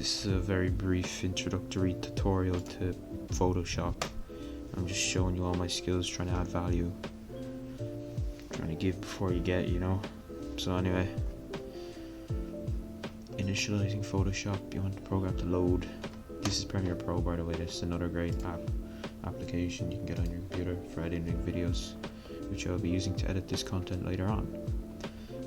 This is a very brief introductory tutorial to Photoshop. I'm just showing you all my skills, trying to add value, trying to give before you get, you know. So anyway, initializing Photoshop, you want the program to load. This is Premiere Pro, by the way. This is another great application you can get on your computer for editing videos, which I'll be using to edit this content later on.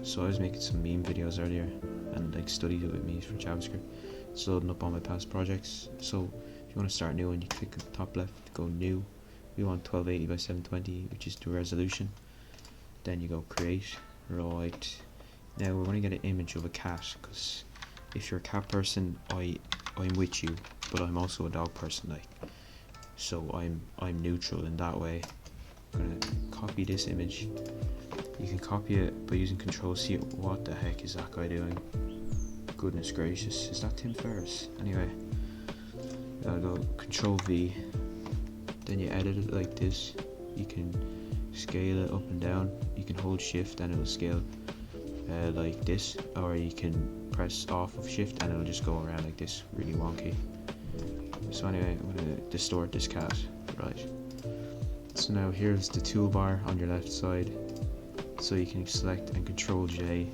So I was making some meme videos earlier and like studied it with me for JavaScript. It's loading up all my past projects. So if you want to start new, and you click on the top left, go new. We want 1280 by 720, which is the resolution. Then you go create. Right, now we're going to get an image of a cat, because if you're a cat person, I'm with you, but I'm also a dog person, like, so I'm neutral in that way. I'm going to copy this image. You can copy it by using Control C. What the heck is that guy doing? Goodness gracious, is that Tim Ferriss? Anyway, I'll go Control V. Then you edit it like this. You can scale it up and down. You can hold shift and it will scale like this, or you can press off of shift and it'll just go around like this, really wonky. So anyway, I'm going to distort this cat. Right, so now here's the toolbar on your left side, so you can select and Control J,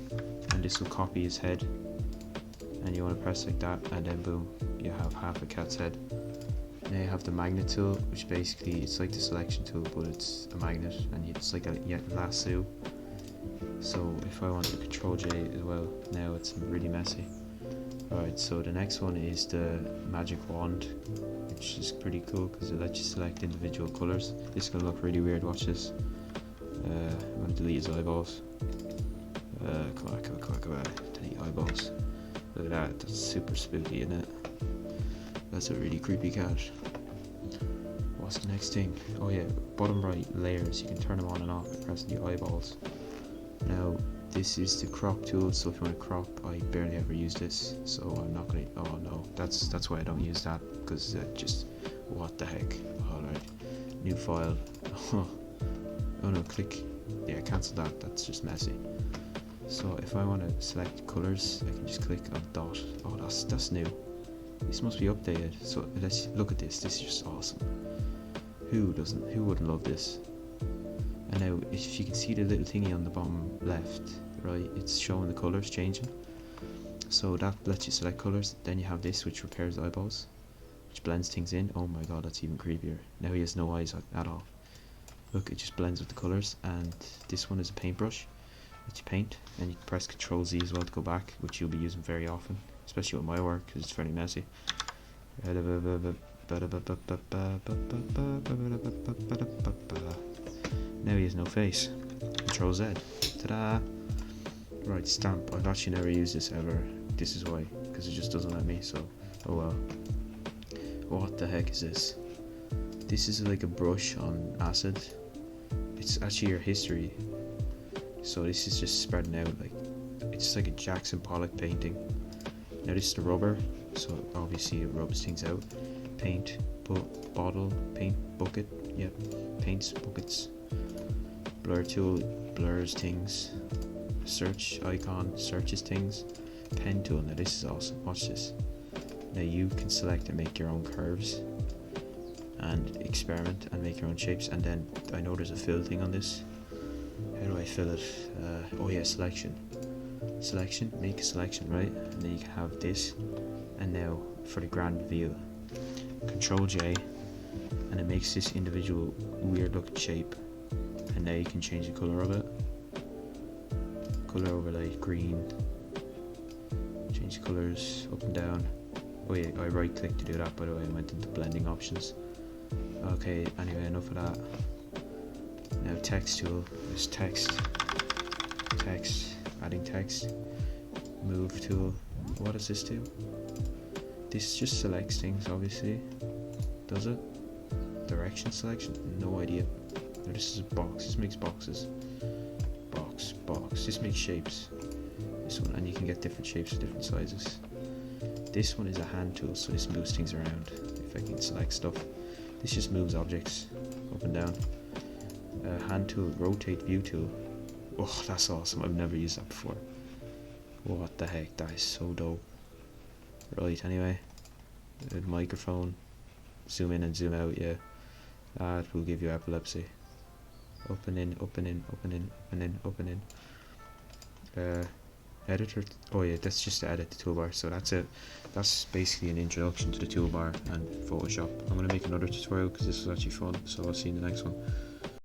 and this will copy his head, and you want to press like that, and then boom, you have half a cat's head. Now you have the magnet tool, which basically it's like the selection tool, but it's a magnet, and it's like a lasso. So if I want to Control J as well, now it's really messy. Alright, so the next one is the magic wand, which is pretty cool because it lets you select individual colors. This is gonna look really weird. Watch this. I'm gonna delete his eyeballs. Come on, delete eyeballs. Look at that. That's super spooky, isn't it? That's a really creepy cat. What's the next thing? Oh yeah, bottom right layers. You can turn them on and off by pressing the eyeballs. Now this is the crop tool, so if you want to crop, I barely ever use this, so I'm not gonna. Oh no, that's why I don't use that, because just what the heck. Alright, new file. Oh no, click. Yeah, cancel that. That's just messy. So if I want to select colors, I can just click on dot. Oh, that's new. This must be updated. So let's look at this. This is just awesome. Who wouldn't love this? And now if you can see the little thingy on the bottom left, right, it's showing the colors changing. So that lets you select colors. Then you have this, which repairs eyeballs, which blends things in. Oh my god, that's even creepier. Now he has no eyes at all. Look, it just blends with the colors. And this one is a paintbrush that you paint, and you can press Control Z as well to go back, which you'll be using very often, especially with my work because it's fairly messy. Now he has no face. Control Z. Ta-da! Right, stamp. I've actually never used this ever. This is why, because it just doesn't let me, so oh well. What the heck is this? This is like a brush on acid. It's actually your history. So this is just spreading out, like it's like a Jackson Pollock painting. Now this is the rubber, so obviously it rubs things out. Paint, bottle, paint, bucket, yep, paints, buckets. Blur tool blurs things. Search icon searches things. Pen tool, now this is awesome, watch this. Now you can select and make your own curves and experiment and make your own shapes, and then I know there's a fill thing on this. How do I fill it? Oh yeah, selection, make a selection, right? And then you can have this, and now for the grand reveal, Control J, and it makes this individual weird looking shape. And now you can change the color of it. Color overlay, green. Change the colors up and down. Oh yeah, I right click to do that, by the way. I went into blending options. Okay, anyway, enough of that. Now text tool. There's text, adding text. Move tool. What does this do? This just selects things, obviously. Does it? Direction selection? No idea. Now this is a box. This makes boxes. Box. This makes shapes. This one, and you can get different shapes for different sizes. This one is a hand tool, so this moves things around. If I can select stuff, this just moves objects up and down. Hand tool, rotate view tool. Oh, that's awesome. I've never used that before. What the heck? That is so dope. Right, anyway, the microphone, zoom in and zoom out, yeah, that will give you epilepsy. Open in, open in, open in, open in, open in. Editor, oh yeah, that's just to edit the toolbar, so that's it. That's basically an introduction to the toolbar and Photoshop. I'm going to make another tutorial because this was actually fun, so I'll see you in the next one.